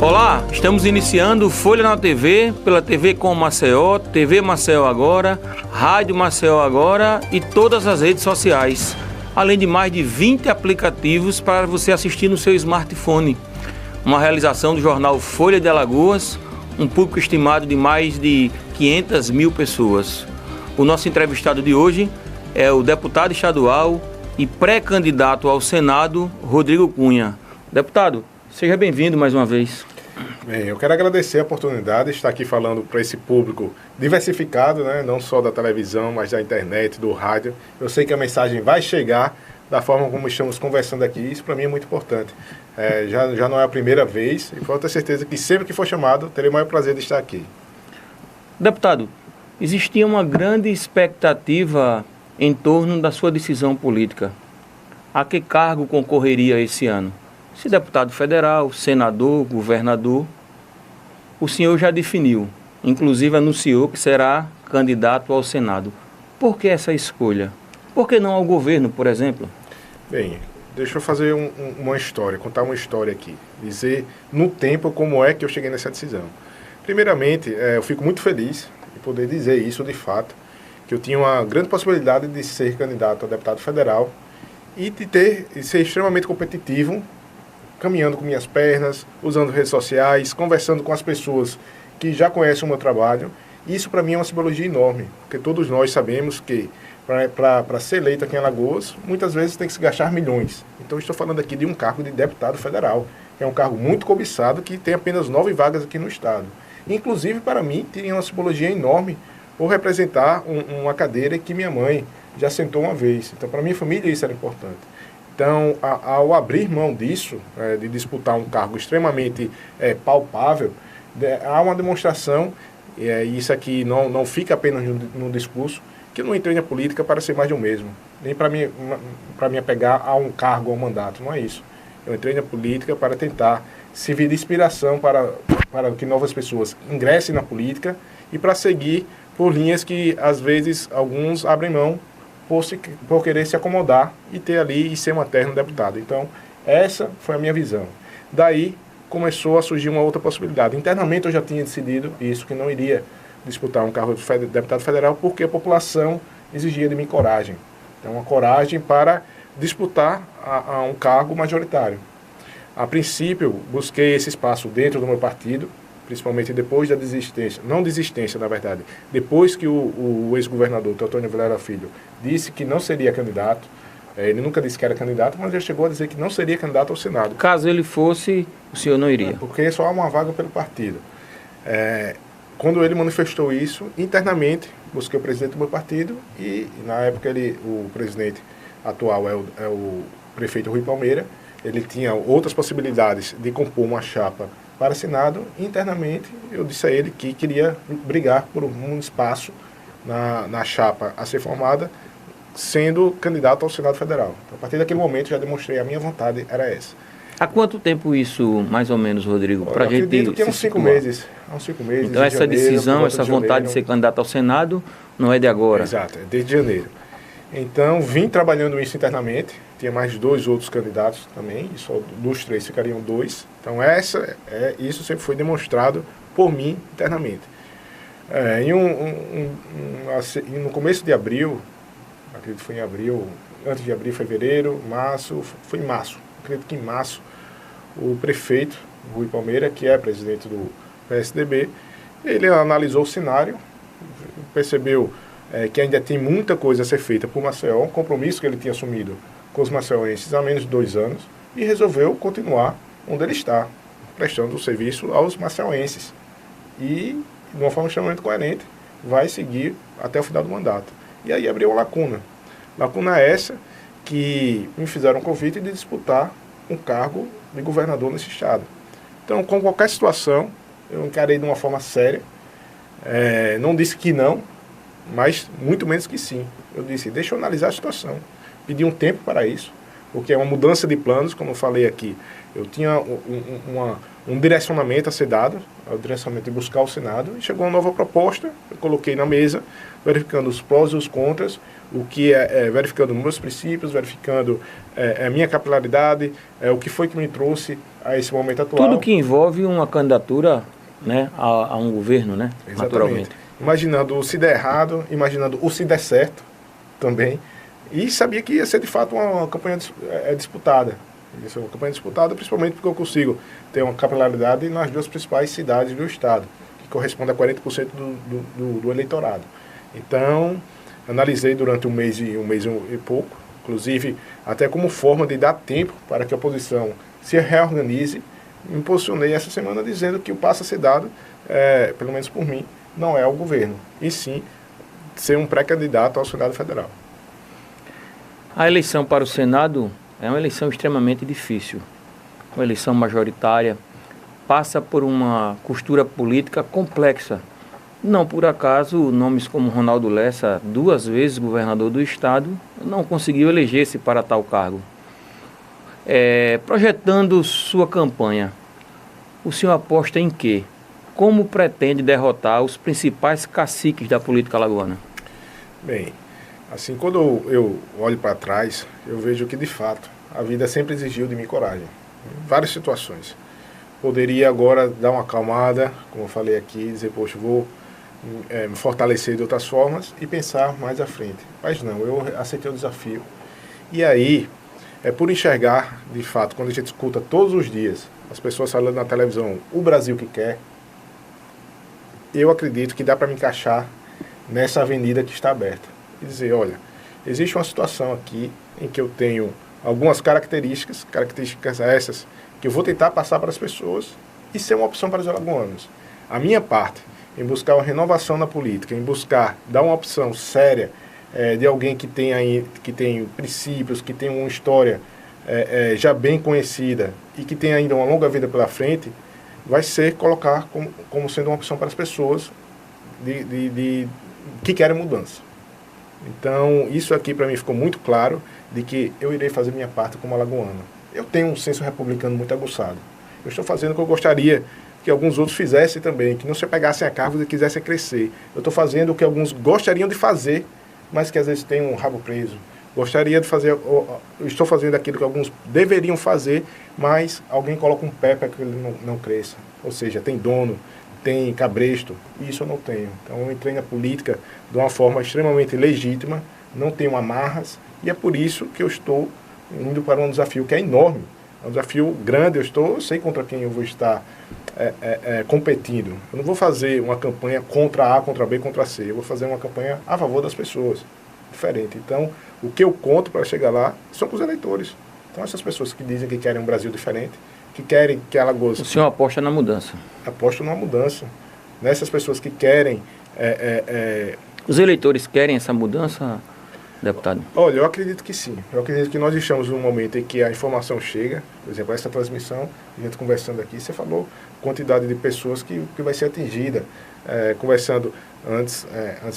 Olá, estamos iniciando Folha na TV, pela TV com Maceió, TV Maceió Agora, Rádio Maceió Agora e todas as redes sociais, além de mais de 20 aplicativos para você assistir no seu smartphone. Uma realização do jornal Folha de Alagoas, um público estimado de mais de 500 mil pessoas. O nosso entrevistado de hoje é o deputado estadual e pré-candidato ao Senado, Rodrigo Cunha. Deputado, seja bem-vindo mais uma vez. Bem, eu quero agradecer a oportunidade de estar aqui falando para esse público diversificado, né? Não só da televisão, mas da internet, do rádio. Eu sei que a mensagem vai chegar da forma como estamos conversando aqui, isso para mim é muito importante. Já não é a primeira vez e pode ter certeza que sempre que for chamado, terei o maior prazer de estar aqui. Deputado, existia uma grande expectativa em torno da sua decisão política. A que cargo concorreria esse ano? Se deputado federal, senador, governador, o senhor já definiu, inclusive anunciou que será candidato ao Senado. Por que essa escolha? Por que não ao governo, por exemplo? Bem, deixa eu fazer uma história, contar uma história aqui. Dizer no tempo como é que eu cheguei nessa decisão. Primeiramente, eu fico muito feliz de poder dizer isso de fato, que eu tinha uma grande possibilidade de ser candidato a deputado federal e de ser extremamente competitivo, caminhando com minhas pernas, usando redes sociais, conversando com as pessoas que já conhecem o meu trabalho. Isso para mim é uma simbologia enorme, porque todos nós sabemos que para ser eleito aqui em Alagoas, muitas vezes tem que se gastar milhões. Então estou falando aqui de um cargo de deputado federal, que é um cargo muito cobiçado, que tem apenas 9 vagas aqui no estado. Inclusive para mim teria uma simbologia enorme por representar uma cadeira que minha mãe já sentou uma vez. Então para minha família isso era importante. Então, ao abrir mão disso, de disputar um cargo extremamente palpável, há uma demonstração, e isso aqui não fica apenas no discurso, que eu não entrei na política para ser mais de um mesmo, nem para me apegar a um cargo, a um mandato, não é isso. Eu entrei na política para tentar servir de inspiração para que novas pessoas ingressem na política e para seguir por linhas que, às vezes, alguns abrem mão por querer se acomodar e ter ali e ser um eterno deputado. Então, essa foi a minha visão. Daí, começou a surgir uma outra possibilidade. Internamente, eu já tinha decidido isso, que não iria disputar um cargo de deputado federal, porque a população exigia de mim coragem. Então, uma coragem para disputar a um cargo majoritário. A princípio, busquei esse espaço dentro do meu partido, principalmente depois da desistência, não desistência, na verdade, depois que o ex-governador, Teotônio Vilela Filho, disse que não seria candidato. Ele nunca disse que era candidato, mas ele chegou a dizer que não seria candidato ao Senado. Caso ele fosse, o senhor não iria? Porque só há uma vaga pelo partido. Quando ele manifestou isso, internamente, busquei o presidente do meu partido e, na época, o presidente atual é o prefeito Rui Palmeira. Ele tinha outras possibilidades de compor uma chapa para Senado. Internamente, eu disse a ele que queria brigar por um espaço na chapa a ser formada, sendo candidato ao Senado Federal. Então, a partir daquele momento, já demonstrei a minha vontade, era essa. Há quanto tempo isso, mais ou menos, Rodrigo? Eu acredito que há uns 5 meses. Então, essa decisão, essa vontade de ser candidato ao Senado, não é de agora? Exato, é desde janeiro. Então, vim trabalhando isso internamente. Tinha mais 2 outros candidatos também, e só dos 3 ficariam 2. Então, isso sempre foi demonstrado por mim internamente. No começo de abril, acredito que foi em abril, antes de abril, fevereiro, março, foi em março. Acredito que em março, o prefeito, Rui Palmeira, que é presidente do PSDB, ele analisou o cenário, percebeu que ainda tem muita coisa a ser feita por Maceió, um compromisso que ele tinha assumido com os maceioenses há menos de 2 anos, e resolveu continuar onde ele está, prestando o serviço aos maceioenses. E, de uma forma extremamente coerente, vai seguir até o final do mandato. E aí abriu uma lacuna. Lacuna essa que me fizeram um convite de disputar um cargo de governador nesse estado. Então, com qualquer situação, eu encarei de uma forma séria. Não disse que não, mas muito menos que sim. Eu disse, deixa eu analisar a situação. Pedi um tempo para isso, porque é uma mudança de planos, como eu falei aqui. Eu tinha um direcionamento a ser dado, o direcionamento de buscar o Senado, e chegou uma nova proposta, eu coloquei na mesa, verificando os prós e os contras, o que verificando meus princípios, verificando a minha capilaridade, o que foi que me trouxe a esse momento atual. Tudo que envolve uma candidatura, né, a um governo, né, naturalmente. Imaginando o se der errado, imaginando o se der certo também, e sabia que ia ser de fato uma campanha disputada. Ia ser uma campanha disputada, principalmente porque eu consigo ter uma capilaridade nas duas principais cidades do estado, que corresponde a 40% do eleitorado. Então, analisei durante um mês e pouco, inclusive até como forma de dar tempo para que a oposição se reorganize, me posicionei essa semana dizendo que o passo a ser dado, pelo menos por mim, não é ao governo, e sim ser um pré-candidato ao Senado Federal. A eleição para o Senado é uma eleição extremamente difícil, uma eleição majoritária, passa por uma costura política complexa. Não por acaso, nomes como Ronaldo Lessa, 2 vezes governador do estado, não conseguiu eleger-se para tal cargo. Projetando sua campanha, o senhor aposta em quê? Como pretende derrotar os principais caciques da política alagoana? Bem, assim, quando eu olho para trás, eu vejo que, de fato, a vida sempre exigiu de mim coragem. Em várias situações. Poderia agora dar uma acalmada, como eu falei aqui, dizer, poxa, vou me fortalecer de outras formas e pensar mais à frente. Mas não, eu aceitei o desafio. E aí, por enxergar, de fato, quando a gente escuta todos os dias as pessoas falando na televisão, o Brasil que quer, eu acredito que dá para me encaixar nessa avenida que está aberta. E dizer, olha, existe uma situação aqui em que eu tenho algumas características essas que eu vou tentar passar para as pessoas e ser uma opção para os alagoanos. A minha parte, em buscar uma renovação na política, em buscar dar uma opção séria de alguém que tem princípios, que tem uma história já bem conhecida e que tem ainda uma longa vida pela frente, vai ser colocar como sendo uma opção para as pessoas que querem mudança. Então, isso aqui para mim ficou muito claro de que eu irei fazer minha parte como alagoano. Eu tenho um senso republicano muito aguçado. Eu estou fazendo o que eu gostaria que alguns outros fizessem também, que não se pegassem a cargos e quisessem crescer. Eu estou fazendo o que alguns gostariam de fazer, mas que às vezes tem um rabo preso. Gostaria de fazer, eu estou fazendo aquilo que alguns deveriam fazer, mas alguém coloca um pé para que ele não cresça. Ou seja, tem dono, tem cabresto, e isso eu não tenho. Então eu entrei na política de uma forma extremamente legítima, não tenho amarras, e é por isso que eu estou indo para um desafio que é enorme. É um desafio grande, eu sei contra quem eu vou estar competindo. Eu não vou fazer uma campanha contra A, contra B, contra C. Eu vou fazer uma campanha a favor das pessoas. Diferente. Então, o que eu conto para chegar lá são com os eleitores. Então, essas pessoas que dizem que querem um Brasil diferente, que querem que Alagoas... O senhor aposta na mudança? Aposto numa mudança. Nessas pessoas que querem... Os eleitores querem essa mudança, deputado? Olha, eu acredito que sim. Eu acredito que nós estamos num momento em que a informação chega. Por exemplo, essa transmissão, a gente conversando aqui, você falou quantidade de pessoas que vai ser atingida. Conversando antes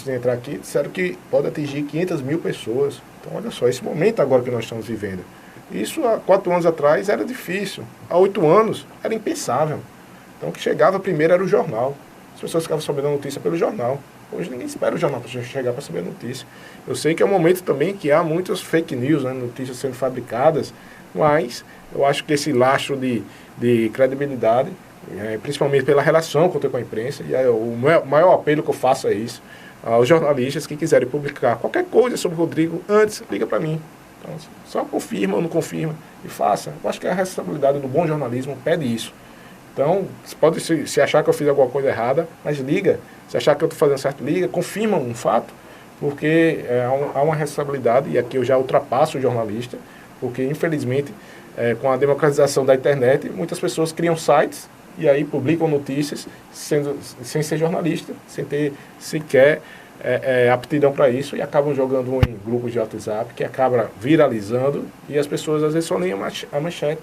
de entrar aqui, disseram que pode atingir 500 mil pessoas. Então, olha só, esse momento agora que nós estamos vivendo. Isso há 4 anos atrás era difícil. Há 8 anos era impensável. Então, o que chegava primeiro era o jornal. As pessoas ficavam sabendo a notícia pelo jornal. Hoje ninguém espera o jornal para chegar para saber a notícia. Eu sei que é um momento também que há muitas fake news, né, notícias sendo fabricadas, mas eu acho que esse lastro de credibilidade, principalmente pela relação que eu tenho com a imprensa, e o maior apelo que eu faço é isso, aos jornalistas que quiserem publicar qualquer coisa sobre o Rodrigo, antes liga para mim. Então, só confirma ou não confirma e faça. Eu acho que a responsabilidade do bom jornalismo pede isso. Então, você pode se achar que eu fiz alguma coisa errada, mas liga. Se achar que eu estou fazendo certo, liga, confirma um fato, porque há uma responsabilidade, e aqui eu já ultrapasso o jornalista, porque infelizmente, com a democratização da internet, muitas pessoas criam sites e aí publicam notícias sem ser jornalista, sem ter sequer aptidão para isso, e acabam jogando em grupos de WhatsApp, que acaba viralizando, e as pessoas às vezes só leem a manchete.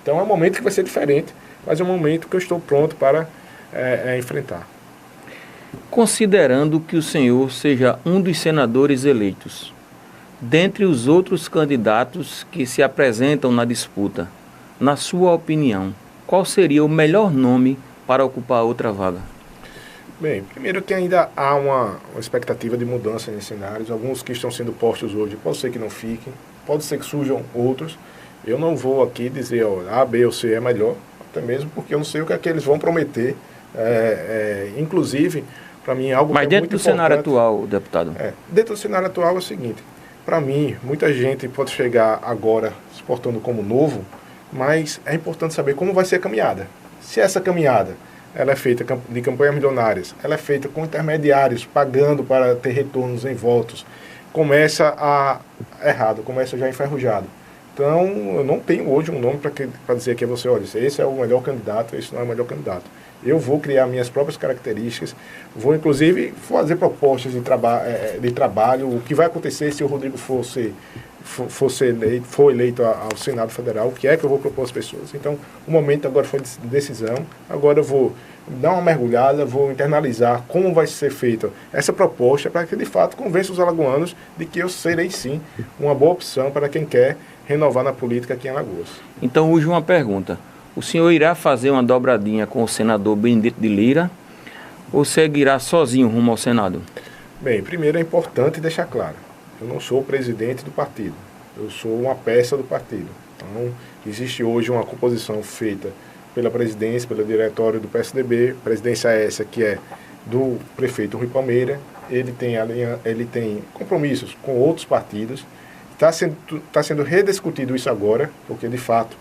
Então é um momento que vai ser diferente, mas é um momento que eu estou pronto para enfrentar. Considerando que o senhor seja um dos senadores eleitos, dentre os outros candidatos que se apresentam na disputa, na sua opinião, qual seria o melhor nome para ocupar outra vaga? Bem, primeiro que ainda há uma expectativa de mudança nesses cenários. Alguns que estão sendo postos hoje, pode ser que não fiquem, pode ser que surjam outros. Eu não vou aqui dizer A, B ou C é melhor, até mesmo porque eu não sei o que é que eles vão prometer. Inclusive, para mim, algo Mas que é dentro muito do importante, cenário atual, deputado? Dentro do cenário atual é o seguinte, para mim, muita gente pode chegar agora se portando como novo, mas é importante saber como vai ser a caminhada. Se essa caminhada ela é feita de campanhas milionárias, ela é feita com intermediários pagando para ter retornos em votos, começa errado, começa já enferrujado. Então, eu não tenho hoje um nome para dizer que é você, olha, esse é o melhor candidato, esse não é o melhor candidato. Eu vou criar minhas próprias características, vou inclusive fazer propostas de trabalho, o que vai acontecer se o Rodrigo for eleito ao Senado Federal, o que é que eu vou propor às pessoas. Então, o momento agora foi de decisão, agora eu vou dar uma mergulhada, vou internalizar como vai ser feita essa proposta para que, de fato, convença os alagoanos de que eu serei, sim, uma boa opção para quem quer renovar na política aqui em Alagoas. Então, hoje uma pergunta. O senhor irá fazer uma dobradinha com o senador Benedito de Lira ou seguirá sozinho rumo ao Senado? Bem, primeiro é importante deixar claro, eu não sou o presidente do partido, eu sou uma peça do partido. Então, existe hoje uma composição feita pela presidência, pelo diretório do PSDB, presidência essa que é do prefeito Rui Palmeira, ele tem compromissos com outros partidos, está sendo rediscutido isso agora, porque de fato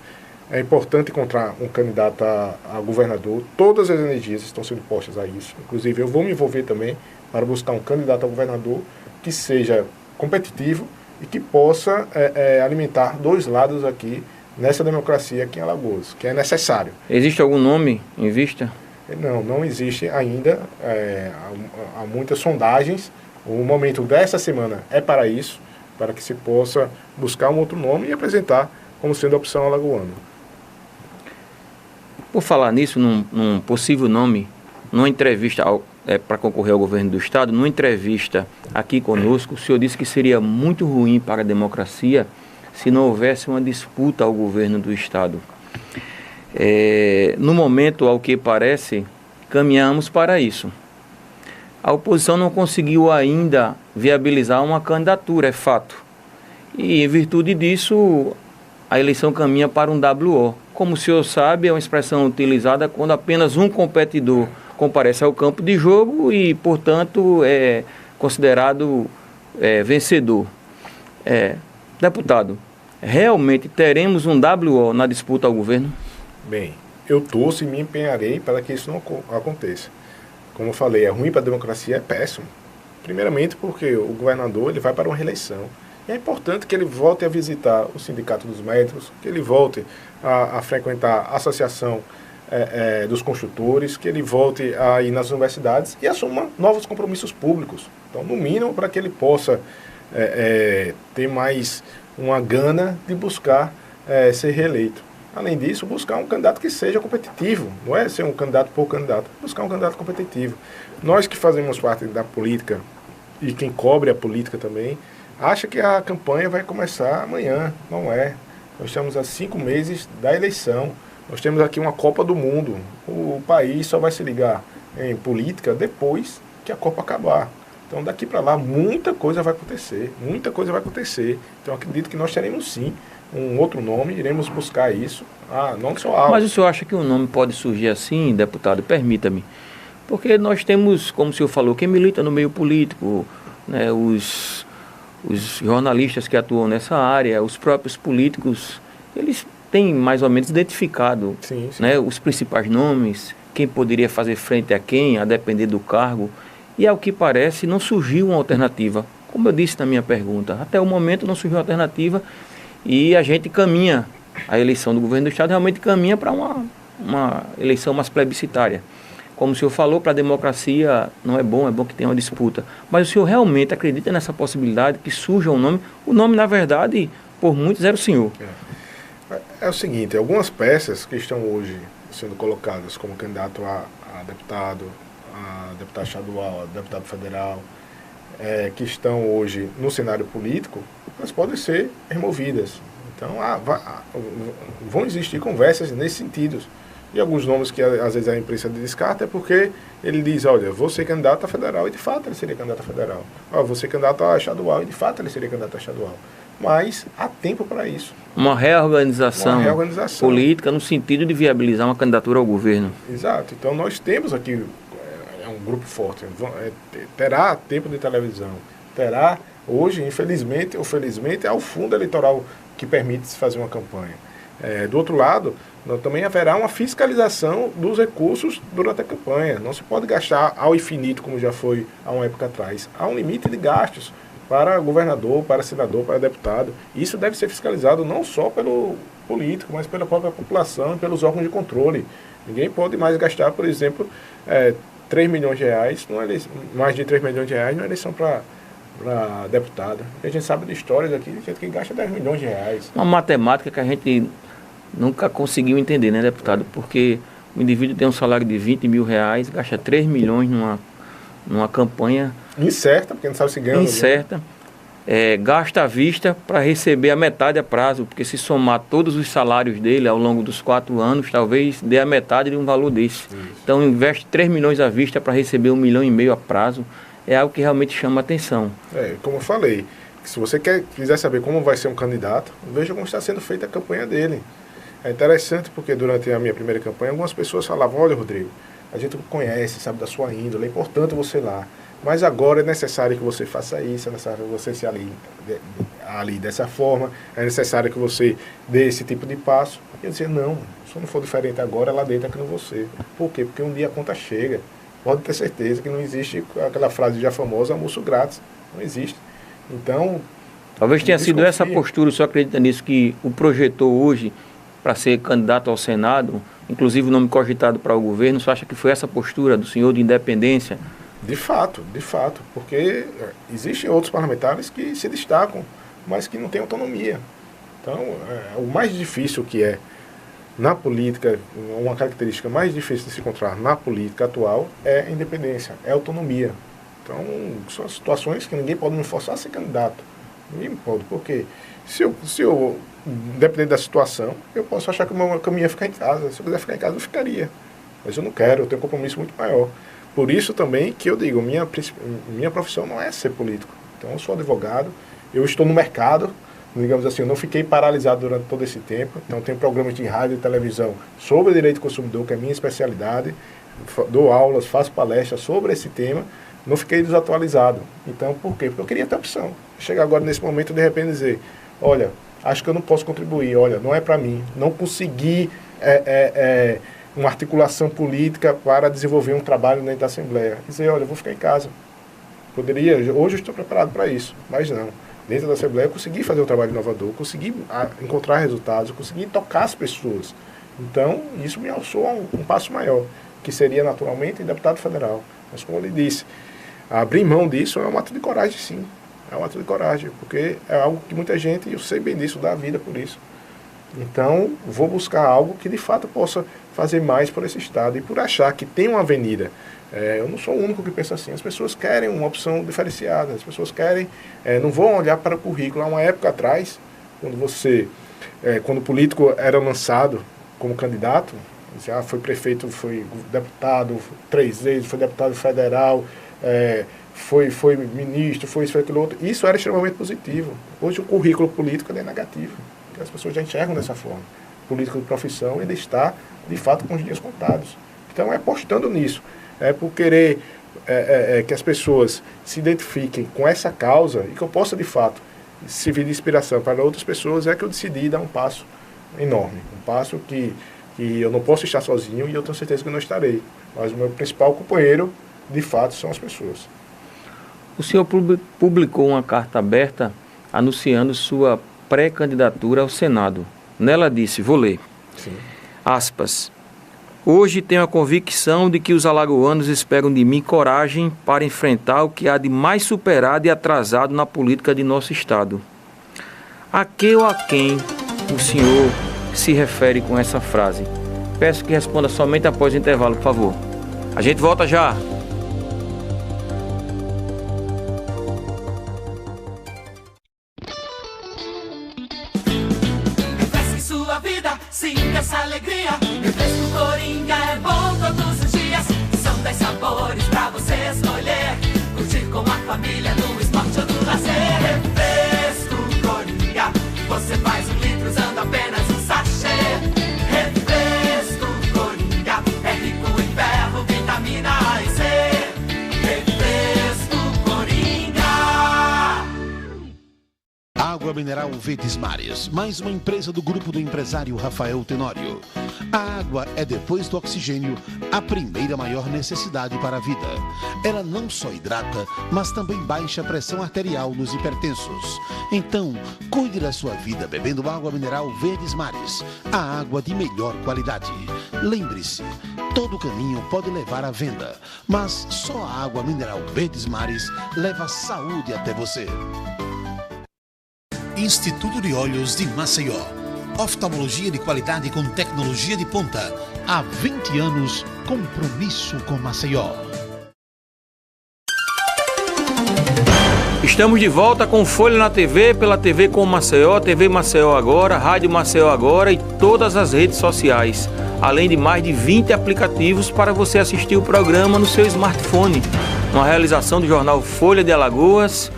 é importante encontrar um candidato a governador. Todas as energias estão sendo postas a isso. Inclusive, eu vou me envolver também para buscar um candidato a governador que seja competitivo e que possa alimentar dois lados aqui nessa democracia aqui em Alagoas, que é necessário. Existe algum nome em vista? Não existe ainda. Há muitas sondagens. O momento dessa semana é para isso, para que se possa buscar um outro nome e apresentar como sendo a opção alagoana. Por falar nisso, num possível nome, numa entrevista para concorrer ao governo do Estado, numa entrevista aqui conosco, o senhor disse que seria muito ruim para a democracia se não houvesse uma disputa ao governo do Estado. No momento, ao que parece, caminhamos para isso. A oposição não conseguiu ainda viabilizar uma candidatura, é fato. E, em virtude disso, a eleição caminha para um WO. Como o senhor sabe, é uma expressão utilizada quando apenas um competidor comparece ao campo de jogo e, portanto, é considerado vencedor. Deputado, realmente teremos um WO na disputa ao governo? Bem, eu torço e me empenharei para que isso não aconteça. Como eu falei, é ruim para a democracia, é péssimo. Primeiramente porque o governador ele vai para uma reeleição. E é importante que ele volte a visitar o Sindicato dos Médicos, que ele volte a frequentar a Associação dos Construtores, que ele volte a ir nas universidades e assuma novos compromissos públicos. Então, no mínimo, para que ele possa ter mais uma gana de buscar ser reeleito. Além disso, buscar um candidato que seja competitivo, não é ser um candidato por candidato, buscar um candidato competitivo. Nós que fazemos parte da política e quem cobre a política também, acha que a campanha vai começar amanhã. Não é. Nós estamos há 5 meses da eleição. Nós temos aqui uma Copa do Mundo. O país só vai se ligar em política depois que a Copa acabar. Então, daqui para lá, muita coisa vai acontecer. Muita coisa vai acontecer. Então, acredito que nós teremos, sim, um outro nome. Iremos buscar isso. Não só algo. Mas o senhor acha que um nome pode surgir assim, deputado? Permita-me. Porque nós temos, como o senhor falou, quem milita no meio político, né, os jornalistas que atuam nessa área, os próprios políticos, eles têm mais ou menos identificado sim. Né, os principais nomes, quem poderia fazer frente a quem, a depender do cargo. E ao que parece, não surgiu uma alternativa. Como eu disse na minha pergunta, até o momento não surgiu uma alternativa e a gente caminha, a eleição do governo do Estado realmente caminha para uma eleição mais plebiscitária. Como o senhor falou, para a democracia não é bom que tenha uma disputa. Mas o senhor realmente acredita nessa possibilidade que surja um nome? O nome, na verdade, por muitos era o senhor. É o seguinte, algumas peças que estão hoje sendo colocadas como candidato a deputado estadual, a deputado federal, que estão hoje no cenário político, elas podem ser removidas. Então, vão existir conversas nesse sentido. E alguns nomes que às vezes a imprensa descarta é porque ele diz, olha, vou ser candidato a federal, e de fato ele seria candidato a federal. Vou ser candidato a estadual, e de fato ele seria candidato a estadual. Mas há tempo para isso. Uma reorganização política no sentido de viabilizar uma candidatura ao governo. Exato. Então nós temos aqui um grupo forte. Terá tempo de televisão. Terá, hoje, infelizmente ou felizmente, é o fundo eleitoral que permite se fazer uma campanha. Do outro lado, também haverá uma fiscalização dos recursos durante a campanha. Não se pode gastar ao infinito, como já foi há uma época atrás. Há um limite de gastos para governador, para senador, para deputado. Isso deve ser fiscalizado não só pelo político, mas pela própria população e pelos órgãos de controle. Ninguém pode mais gastar, por exemplo, 3 milhões de reais, mais de 3 milhões de reais numa eleição para deputado. A gente sabe de histórias aqui de gente que gasta 10 milhões de reais. Uma matemática que a gente nunca conseguiu entender, né, deputado? Porque o indivíduo tem um salário de 20 mil reais, gasta 3 milhões numa campanha incerta, porque não sabe se ganha. Incerta. Gasta à vista para receber a metade a prazo, porque se somar todos os salários dele ao longo dos 4 anos, talvez dê a metade de um valor desse. Isso. Então investe 3 milhões à vista para receber 1,5 milhão a prazo. É algo que realmente chama atenção. Como eu falei, se você quiser saber como vai ser um candidato, veja como está sendo feita a campanha dele. É interessante porque durante a minha primeira campanha, algumas pessoas falavam, olha, Rodrigo, a gente conhece, sabe da sua índole, é importante você ir lá. Mas agora é necessário que você faça isso, é necessário que você se alie dessa forma, é necessário que você dê esse tipo de passo. E eu dizia, não, se eu não for diferente agora, lá dentro é que não vou ser. Por quê? Porque um dia a conta chega. Pode ter certeza que não existe aquela frase já famosa, almoço grátis. Não existe. Então... Talvez tenha sido essa postura, o senhor acredita nisso, que o projetou hoje para ser candidato ao Senado, inclusive o nome cogitado para o governo, o senhor acha que foi essa postura do senhor de independência? De fato, porque existem outros parlamentares que se destacam, mas que não têm autonomia. Então, o mais difícil que é na política, uma característica mais difícil de se encontrar na política atual é a independência, é a autonomia. Então, são situações que ninguém pode me forçar a ser candidato. Ninguém pode, porque se eu dependendo da situação, eu posso achar que o meu caminho é ficar em casa. Se eu quiser ficar em casa, eu ficaria. Mas eu não quero, eu tenho um compromisso muito maior. Por isso também que eu digo, minha profissão não é ser político. Então eu sou advogado, eu estou no mercado, digamos assim, eu não fiquei paralisado durante todo esse tempo. Então tenho programas de rádio e televisão sobre direito do consumidor, que é a minha especialidade. Dou aulas, faço palestras sobre esse tema, não fiquei desatualizado. Então por quê? Porque eu queria ter opção. Chegar agora nesse momento de repente dizer, olha, acho que eu não posso contribuir, olha, não é para mim, não consegui uma articulação política para desenvolver um trabalho dentro da Assembleia. Dizer, olha, eu vou ficar em casa. Poderia, hoje eu estou preparado para isso, mas não. Dentro da Assembleia eu consegui fazer um trabalho inovador, consegui encontrar resultados, consegui tocar as pessoas. Então, isso me alçou a um passo maior, que seria naturalmente deputado federal. Mas como ele disse, abrir mão disso é um ato de coragem, sim. É um ato de coragem, porque é algo que muita gente, e eu sei bem disso, dá a vida por isso. Então, vou buscar algo que de fato possa fazer mais por esse Estado e por achar que tem uma avenida. Eu não sou o único que pensa assim. As pessoas querem uma opção diferenciada, as pessoas querem, não vão olhar para o currículo. Há uma época atrás, quando o político era lançado como candidato, já foi prefeito, foi deputado 3 vezes, foi deputado federal, foi ministro, foi isso, foi aquilo outro. Isso era extremamente positivo. Hoje o currículo político é negativo. As pessoas já enxergam dessa forma. O político de profissão, ele está, de fato, com os dias contados. Então, é apostando nisso. É por querer que as pessoas se identifiquem com essa causa e que eu possa, de fato, servir de inspiração para outras pessoas, é que eu decidi dar um passo enorme. Um passo que eu não posso estar sozinho e eu tenho certeza que não estarei. Mas o meu principal companheiro, de fato, são as pessoas. O senhor publicou uma carta aberta anunciando sua pré-candidatura ao Senado. Nela disse, vou ler, Sim. Aspas, hoje tenho a convicção de que os alagoanos esperam de mim coragem para enfrentar o que há de mais superado e atrasado na política de nosso Estado. A que ou a quem o senhor se refere com essa frase? Peço que responda somente após o intervalo, por favor. A gente volta já. Refresque sua vida, sinta essa alegria. Refresque o Corinthians. 10 sabores pra você escolher. Curtir com a família no esporte ou no lazer. Refresco Coringa, você faz 1 litro usando apenas um sachê. Refresco Coringa, é rico em ferro, vitamina A e C. Refresco Coringa. Água Mineral Verdes Mares, mais uma empresa do grupo do empresário Rafael Tenório. A água é, depois do oxigênio, a primeira maior necessidade para a vida. Ela não só hidrata, mas também baixa a pressão arterial nos hipertensos. Então, cuide da sua vida bebendo água mineral Verdes Mares, a água de melhor qualidade. Lembre-se, todo caminho pode levar à venda, mas só a água mineral Verdes Mares leva a saúde até você. Instituto de Olhos de Maceió. Oftalmologia de qualidade com tecnologia de ponta. Há 20 anos, compromisso com Maceió. Estamos de volta com Folha na TV, pela TV com Maceió, TV Maceió Agora, Rádio Maceió Agora e todas as redes sociais. Além de mais de 20 aplicativos para você assistir o programa no seu smartphone. Uma realização do jornal Folha de Alagoas.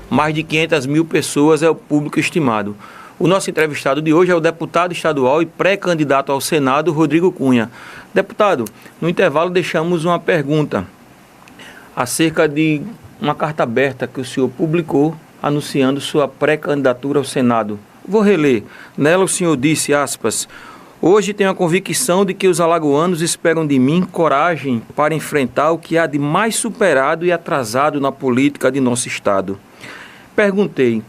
Mais de 500 mil pessoas é o público estimado. O nosso entrevistado de hoje é o deputado estadual e pré-candidato ao Senado, Rodrigo Cunha. Deputado, no intervalo deixamos uma pergunta acerca de uma carta aberta que o senhor publicou anunciando sua pré-candidatura ao Senado. Vou reler. Nela o senhor disse, aspas, hoje tenho a convicção de que os alagoanos esperam de mim coragem para enfrentar o que há de mais superado e atrasado na política de nosso estado. Perguntei,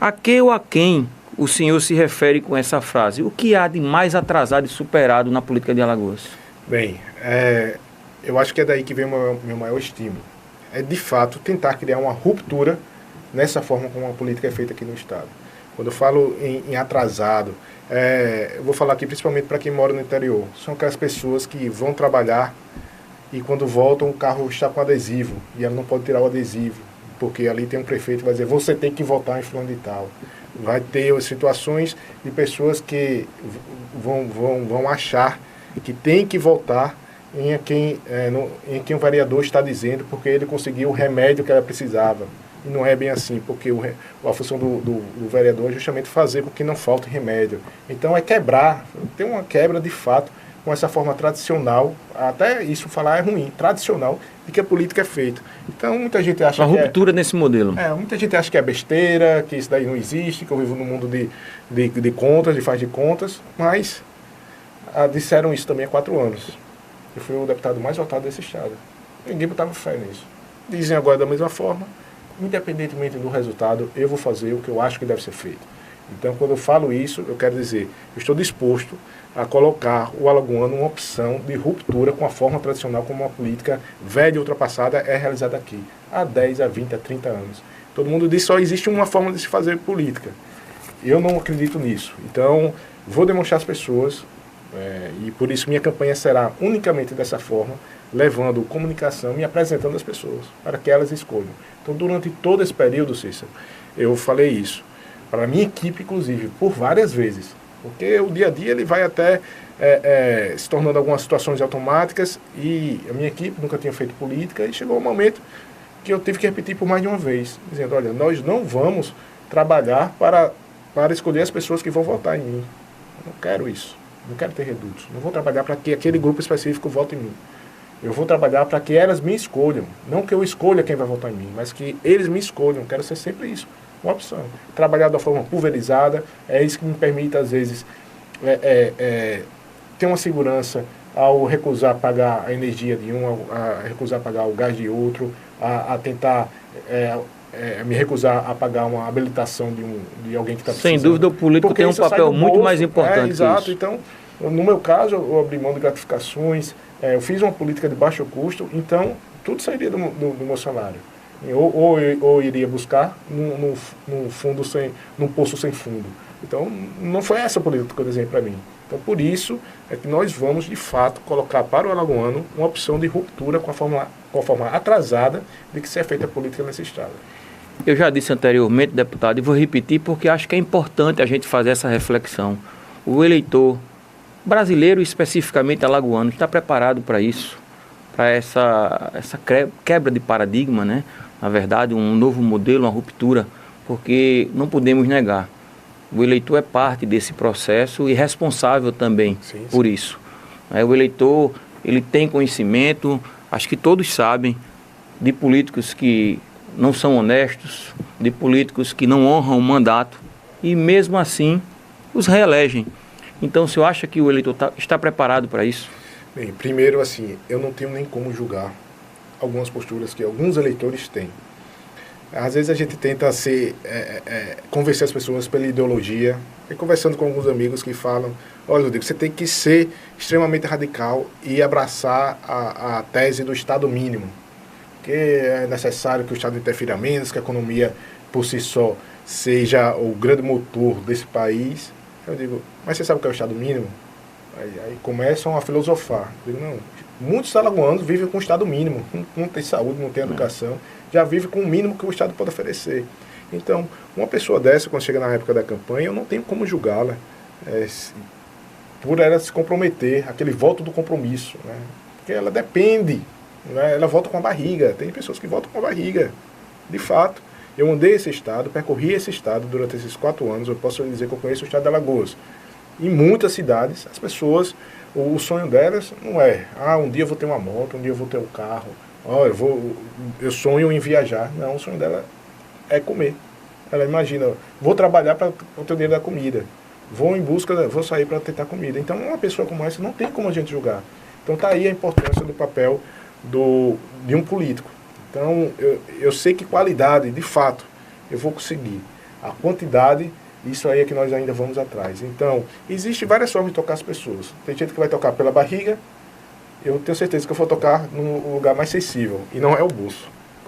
a que ou a quem o senhor se refere com essa frase? O que há de mais atrasado e superado na política de Alagoas? Bem, eu acho que é daí que vem o meu maior estímulo. É, de fato, tentar criar uma ruptura nessa forma como a política é feita aqui no Estado. Quando eu falo em atrasado, eu vou falar aqui principalmente para quem mora no interior. São aquelas pessoas que vão trabalhar e quando voltam o carro está com adesivo e ela não pode tirar o adesivo, porque ali tem um prefeito que vai dizer, você tem que votar em fulano de tal. Vai ter situações de pessoas que vão achar que tem que votar em quem o vereador está dizendo, porque ele conseguiu o remédio que ela precisava. E não é bem assim, porque a função do vereador é justamente fazer com que não falte remédio. Então é quebrar, tem uma quebra de fato com essa forma tradicional, até isso falar é ruim, tradicional, de que a política é feita. Então muita gente acha uma ruptura nesse modelo. Muita gente acha que é besteira, que isso daí não existe, que eu vivo num mundo de contas, de faz de contas, mas disseram isso também há 4 anos. Eu fui o deputado mais votado desse estado. Ninguém botava fé nisso. Dizem agora da mesma forma, independentemente do resultado, eu vou fazer o que eu acho que deve ser feito. Então, quando eu falo isso, eu quero dizer, eu estou disposto a colocar o alagoano uma opção de ruptura com a forma tradicional como uma política velha e ultrapassada é realizada aqui, há 10, a 20, a 30 anos. Todo mundo diz que só existe uma forma de se fazer política. Eu não acredito nisso. Então, vou demonstrar às pessoas, e por isso minha campanha será unicamente dessa forma, levando comunicação e apresentando às pessoas, para que elas escolham. Então, durante todo esse período, Cícero, eu falei isso. Para a minha equipe, inclusive, por várias vezes. Porque o dia a dia ele vai até se tornando algumas situações automáticas e a minha equipe nunca tinha feito política e chegou um momento que eu tive que repetir por mais de uma vez, dizendo, olha, nós não vamos trabalhar para escolher as pessoas que vão votar em mim. Eu não quero isso. Não quero ter redutos. Não vou trabalhar para que aquele grupo específico vote em mim. Eu vou trabalhar para que elas me escolham. Não que eu escolha quem vai votar em mim, mas que eles me escolham. Quero ser sempre isso. Uma opção. Trabalhar de uma forma pulverizada, é isso que me permite, às vezes, ter uma segurança ao recusar pagar a energia de um, a recusar pagar o gás de outro, a tentar me recusar a pagar uma habilitação de alguém que está precisando. Sem dúvida, o político tem um papel muito mais importante. Exato. Então, no meu caso, eu abri mão de gratificações, eu fiz uma política de baixo custo, então, tudo sairia do meu salário. Ou iria buscar num fundo num poço sem fundo. Então, não foi essa a política que eu desenhei para mim. Então, por isso é que nós vamos, de fato, colocar para o alagoano uma opção de ruptura com a forma atrasada de que se é feita a política nesse estado. Eu já disse anteriormente, deputado, e vou repetir porque acho que é importante a gente fazer essa reflexão. O eleitor brasileiro, especificamente alagoano, está preparado para isso. para essa quebra de paradigma, né? Na verdade, um novo modelo, uma ruptura, porque não podemos negar, o eleitor é parte desse processo e responsável também por isso. O eleitor, ele tem conhecimento, acho que todos sabem, de políticos que não são honestos, de políticos que não honram o mandato e mesmo assim os reelegem. Então, o senhor acha que o eleitor está preparado para isso? Bem, primeiro, assim, eu não tenho nem como julgar algumas posturas que alguns eleitores têm. Às vezes a gente tenta convencer as pessoas pela ideologia, e conversando com alguns amigos que falam, olha, Rodrigo, você tem que ser extremamente radical e abraçar a tese do Estado mínimo, que é necessário que o Estado interfira menos, que a economia por si só seja o grande motor desse país. Eu digo, mas você sabe o que é o Estado mínimo? Aí começam a filosofar. Eu digo, não, muitos alagoanos vivem com o Estado mínimo, não tem saúde, não tem educação, já vive com o mínimo que o Estado pode oferecer. Então, uma pessoa dessa, quando chega na época da campanha, eu não tenho como julgá-la por ela se comprometer, aquele voto do compromisso, né? Porque ela depende, né? Ela vota com a barriga, tem pessoas que votam com a barriga, de fato. Eu andei esse estado, percorri esse estado durante esses 4 anos, eu posso dizer que eu conheço o estado de Alagoas. Em muitas cidades, as pessoas, o sonho delas não é, um dia eu vou ter uma moto, um dia eu vou ter um carro, eu sonho em viajar. Não, o sonho dela é comer. Ela imagina, vou trabalhar para o dinheiro da comida, vou sair para tentar comida. Então, uma pessoa como essa não tem como a gente julgar. Então, está aí a importância do papel de um político. Então, eu sei que qualidade, de fato, eu vou conseguir. A quantidade, isso aí é que nós ainda vamos atrás. Então, existe várias formas de tocar as pessoas. Tem gente que vai tocar pela barriga. Eu tenho certeza que eu vou tocar num lugar mais sensível, e não é o bolso.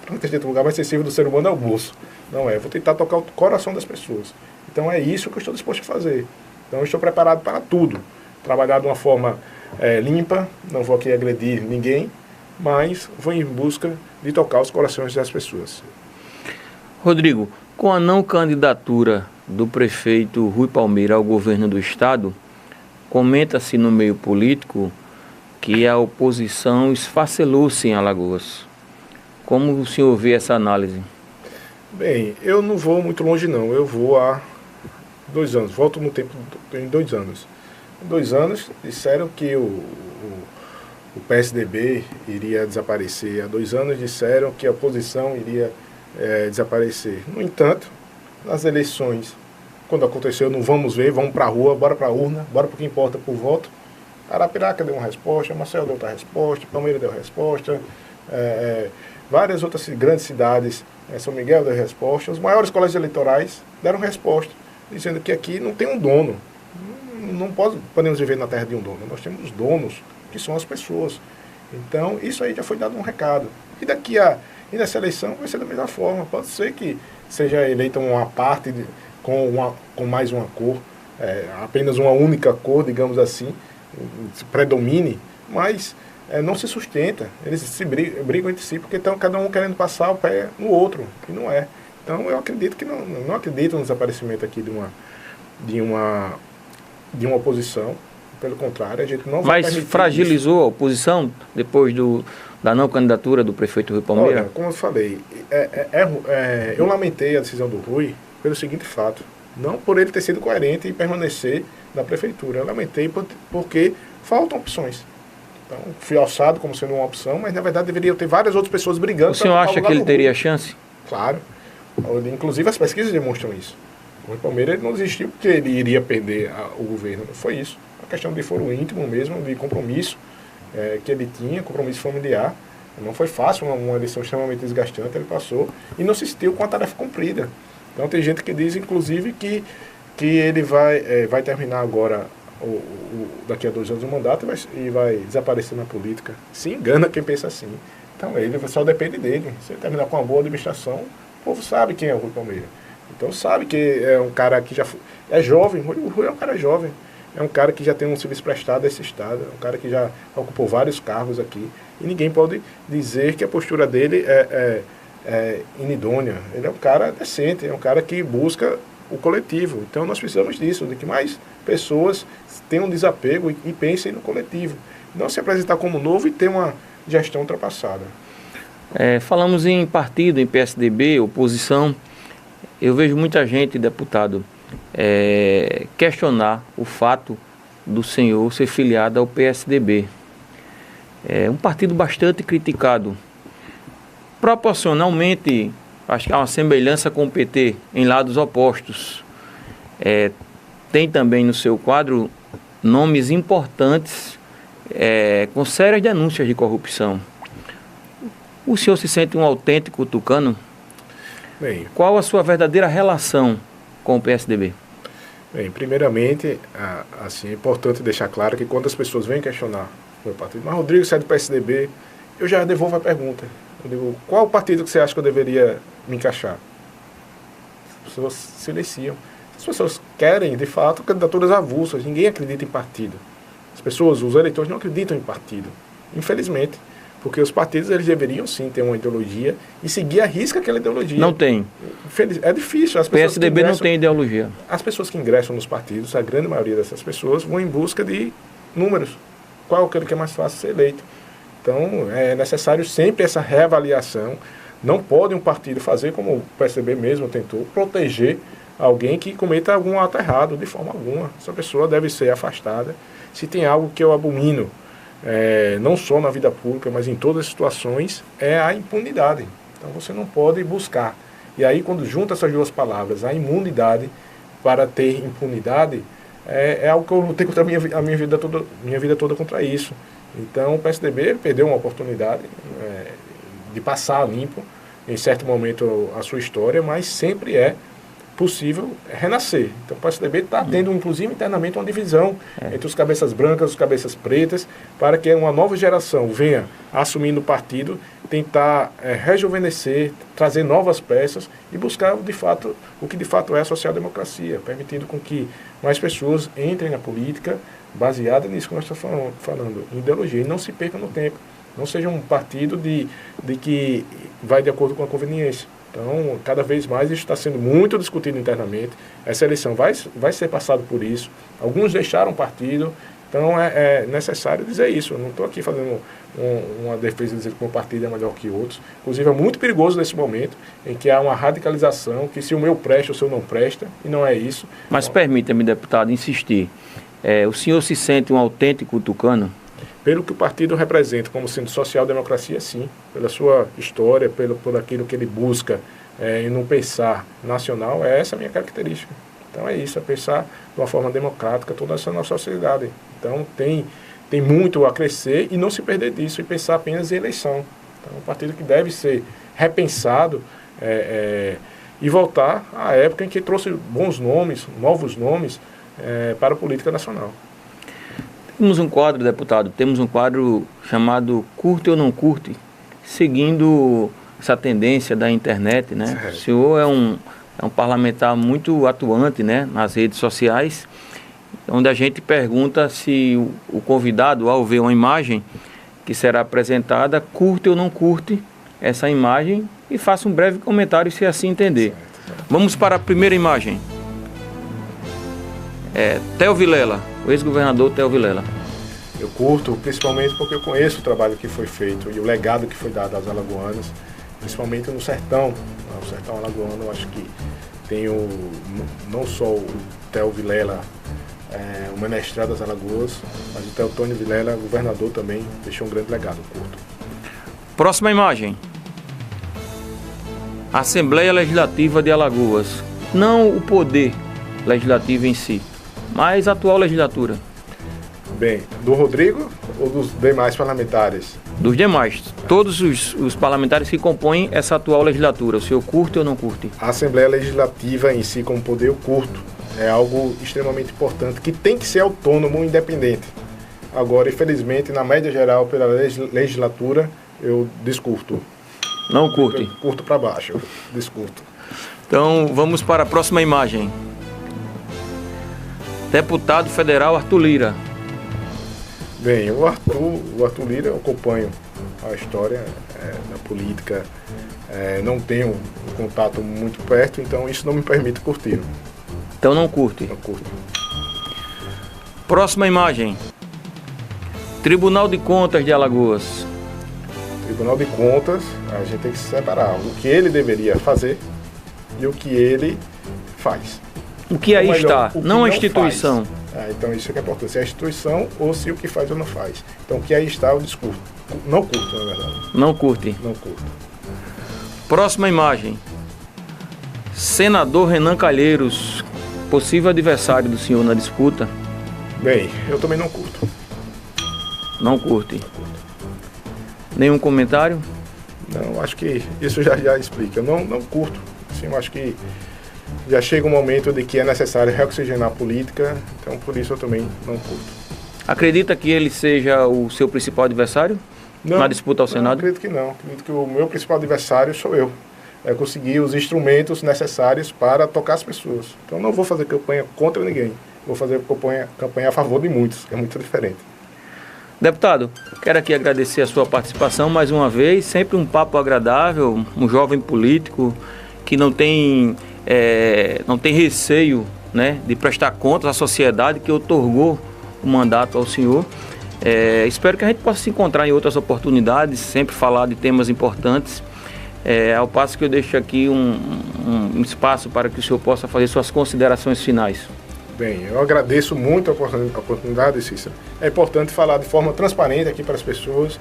Muita gente, o lugar mais sensível do ser humano é o bolso. Não é, eu vou tentar tocar o coração das pessoas. Então é isso que eu estou disposto a fazer. Então eu estou preparado para tudo. Trabalhar de uma forma limpa, não vou aqui agredir ninguém, mas vou em busca de tocar os corações das pessoas. Rodrigo, com a não candidatura do prefeito Rui Palmeira ao governo do estado, comenta-se no meio político que a oposição esfacelou-se em Alagoas. Como o senhor vê essa análise? Bem, eu não vou muito longe não, eu vou há 2 anos, volto no tempo em 2 anos. Em 2 anos disseram que o PSDB iria desaparecer, há 2 anos disseram que a oposição iria desaparecer. No entanto, nas eleições, quando aconteceu, não vamos ver, vamos para a rua, bora para a urna, bora para o que importa por voto. Arapiraca deu uma resposta, Maceió deu outra resposta, Palmeiras deu resposta, várias outras grandes cidades, São Miguel deu resposta, os maiores colégios eleitorais deram resposta, dizendo que aqui não tem um dono, não podemos viver na terra de um dono, nós temos donos, que são as pessoas. Então, isso aí já foi dado um recado. E nessa eleição vai ser da mesma forma, pode ser que seja eleita uma parte com mais uma cor, apenas uma única cor, digamos assim, predomine, mas não se sustenta. Eles se brigam entre si porque estão cada um querendo passar o pé no outro, e não é. Então eu acredito que não acredito no desaparecimento aqui de uma oposição. Pelo contrário, a gente não vai permitir. Mas fragilizou a oposição depois da não candidatura do prefeito Rui Palmeira? Olha, como eu falei, eu lamentei a decisão do Rui pelo seguinte fato: não por ele ter sido coerente e permanecer na prefeitura. Eu lamentei porque faltam opções. Então, fui alçado como sendo uma opção, mas na verdade deveria ter várias outras pessoas brigando. O senhor acha que ele teria chance? Claro. Inclusive as pesquisas demonstram isso. O Rui Palmeira ele não desistiu porque ele iria perder o governo. Não foi isso. A questão de foro íntimo mesmo, de compromisso que ele tinha, compromisso familiar. Não foi fácil, uma eleição extremamente desgastante, ele passou e não se sentiu com a tarefa cumprida. Então tem gente que diz, inclusive, que ele vai terminar agora, daqui a 2 anos o mandato e vai desaparecer na política. Se engana quem pensa assim. Então ele só depende dele. Se ele terminar com uma boa administração, o povo sabe quem é o Rui Palmeira. Então sabe que é um cara que já é jovem, o Rui é um cara jovem. É um cara que já tem um serviço prestado a esse estado, é um cara que já ocupou vários cargos aqui. E ninguém pode dizer que a postura dele é inidônea. Ele é um cara decente, é um cara que busca o coletivo. Então nós precisamos disso, de que mais pessoas tenham desapego e pensem no coletivo. Não se apresentar como novo e ter gestão ultrapassada. Falamos em partido, em PSDB, oposição. Eu vejo muita gente, deputado, questionar o fato do senhor ser filiado ao PSDB. É um partido bastante criticado. Proporcionalmente, acho que há uma semelhança com o PT em lados opostos. Tem também no seu quadro nomes importantes com sérias denúncias de corrupção. O senhor se sente um autêntico tucano? Bem, qual a sua verdadeira relação com o PSDB? Bem, primeiramente, assim, é importante deixar claro que quando as pessoas vêm questionar o meu partido, mas Rodrigo, você é do PSDB, eu já devolvo a pergunta. Eu digo, qual partido que você acha que eu deveria me encaixar? As pessoas silenciam. As pessoas querem, de fato, candidaturas avulsas. Ninguém acredita em partido. As pessoas, os eleitores, não acreditam em partido. Infelizmente. Porque os partidos, eles deveriam sim ter uma ideologia e seguir à risca aquela ideologia. Não tem. É difícil. O PSDB não tem ideologia. As pessoas que ingressam nos partidos, a grande maioria dessas pessoas, vão em busca de números. Qual aquele que é mais fácil ser eleito? Então, é necessário sempre essa reavaliação. Não pode um partido fazer, como o PSDB mesmo tentou, proteger alguém que cometa algum ato errado, de forma alguma. Essa pessoa deve ser afastada. Se tem algo que eu abomino, não só na vida pública, mas em todas as situações, é a impunidade. Então você não pode buscar. E aí, quando junta essas duas palavras, a imunidade para ter impunidade, é algo que eu lutei contra a minha vida toda contra isso. Então o PSDB perdeu uma oportunidade de passar limpo, em certo momento, a sua história, mas sempre é possível renascer. Então o PSDB está tendo, inclusive internamente, uma divisão entre os cabeças brancas e os cabeças pretas, para que uma nova geração venha assumindo o partido, tentar rejuvenescer, trazer novas peças e buscar, de fato, o que de fato é a social-democracia, permitindo com que mais pessoas entrem na política baseada nisso que nós estamos falando, em ideologia, e não se perca no tempo. Não seja um partido de que vai de acordo com a conveniência. Então, cada vez mais isso está sendo muito discutido internamente. Essa eleição vai ser passada por isso. Alguns deixaram o partido. Então, é necessário dizer isso. Eu não estou aqui fazendo uma defesa de dizer que um partido é melhor que outros. Inclusive, é muito perigoso nesse momento em que há uma radicalização, que se o meu presta, o seu não presta, e não é isso. Mas permita-me, deputado, insistir. O senhor se sente um autêntico tucano? Pelo que o partido representa como sendo social-democracia, sim. Pela sua história, por aquilo que ele busca em um pensar nacional, essa a minha característica. Então é isso, é pensar de uma forma democrática toda essa nossa sociedade. Então tem muito a crescer e não se perder disso, e pensar apenas em eleição. Então é um partido que deve ser repensado e voltar à época em que trouxe bons nomes, novos nomes para a política nacional. Temos um quadro, deputado, chamado Curte ou Não Curte, seguindo essa tendência da internet, né? Certo. O senhor é um parlamentar muito atuante, né, nas redes sociais, onde a gente pergunta se o convidado, ao ver uma imagem que será apresentada, curte ou não curte essa imagem, e faça um breve comentário se assim entender. Certo. Vamos para a primeira imagem. Theo Vilela, o ex-governador Theo Vilela. Eu curto, principalmente porque eu conheço o trabalho que foi feito e o legado que foi dado às alagoanas, principalmente no sertão. O sertão alagoano, eu acho que tem não só o Theo Vilela, o menestrado das Alagoas, mas o Teotônio Vilela, governador também, deixou um grande legado, curto. Próxima imagem. Assembleia Legislativa de Alagoas. Não o poder legislativo em si, mas a atual legislatura. Bem, do Rodrigo ou dos demais parlamentares? Dos demais, todos os parlamentares que compõem essa atual legislatura. O senhor curte ou não curte? A Assembleia Legislativa em si, como poder, eu curto. É algo extremamente importante, que tem que ser autônomo e independente. Agora, infelizmente, na média geral, pela legislatura, eu descurto. Não curte? Eu curto para baixo, eu descurto. Então, vamos para a próxima imagem. Deputado federal Arthur Lira. Bem, o Arthur Lira, eu acompanho a história da política, não tenho um contato muito perto, então isso não me permite curtir. Então não curte. Eu curto. Próxima imagem. Tribunal de Contas de Alagoas. Tribunal de Contas, a gente tem que separar o que ele deveria fazer e o que ele faz. O que aí Ou melhor, está, o que não a instituição. Então isso que é importante, se é a instituição ou se o que faz ou não faz. Então o que aí está, eu discurso. Não curto, na verdade. Não curte. Não curto. Próxima imagem. Senador Renan Calheiros, possível adversário do senhor na disputa. Bem, eu também não curto. Não curte. Nenhum comentário? Não, acho que isso já explica. Não curto. Assim, eu acho que já chega um momento de que é necessário reoxigenar a política, então por isso eu também não curto. Acredita que ele seja o seu principal adversário na disputa ao Senado? Acredito que não. Acredito que o meu principal adversário sou eu. É conseguir os instrumentos necessários para tocar as pessoas. Então não vou fazer campanha contra ninguém. Vou fazer campanha a favor de muitos, que é muito diferente. Deputado, quero aqui agradecer a sua participação mais uma vez. Sempre um papo agradável, um jovem político que não tem receio, né, de prestar contas à sociedade que otorgou o mandato ao senhor. Espero que a gente possa se encontrar em outras oportunidades, sempre falar de temas importantes. Ao passo que eu deixo aqui um espaço para que o senhor possa fazer suas considerações finais. Bem, eu agradeço muito a oportunidade, Cícero. É importante falar de forma transparente aqui para as pessoas,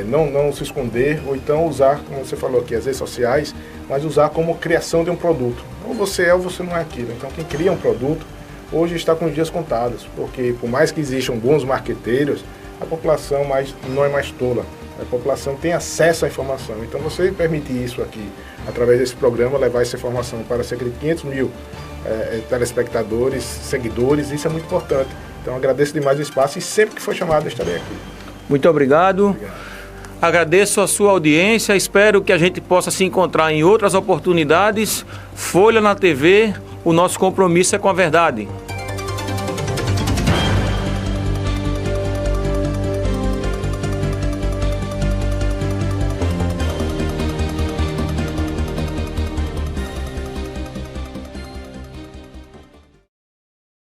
não se esconder, ou então usar, como você falou aqui, as redes sociais, mas usar como criação de um produto. Ou você é ou você não é aquilo. Então quem cria um produto, hoje está com os dias contados, porque por mais que existam bons marqueteiros, a população não é mais tola. A população tem acesso à informação. Então você permitir isso aqui, através desse programa, levar essa informação para cerca de 500 mil telespectadores, seguidores, isso é muito importante. Então agradeço demais o espaço e sempre que for chamado eu estarei aqui. Muito obrigado. Agradeço a sua audiência, espero que a gente possa se encontrar em outras oportunidades. Folha na TV, o nosso compromisso é com a verdade.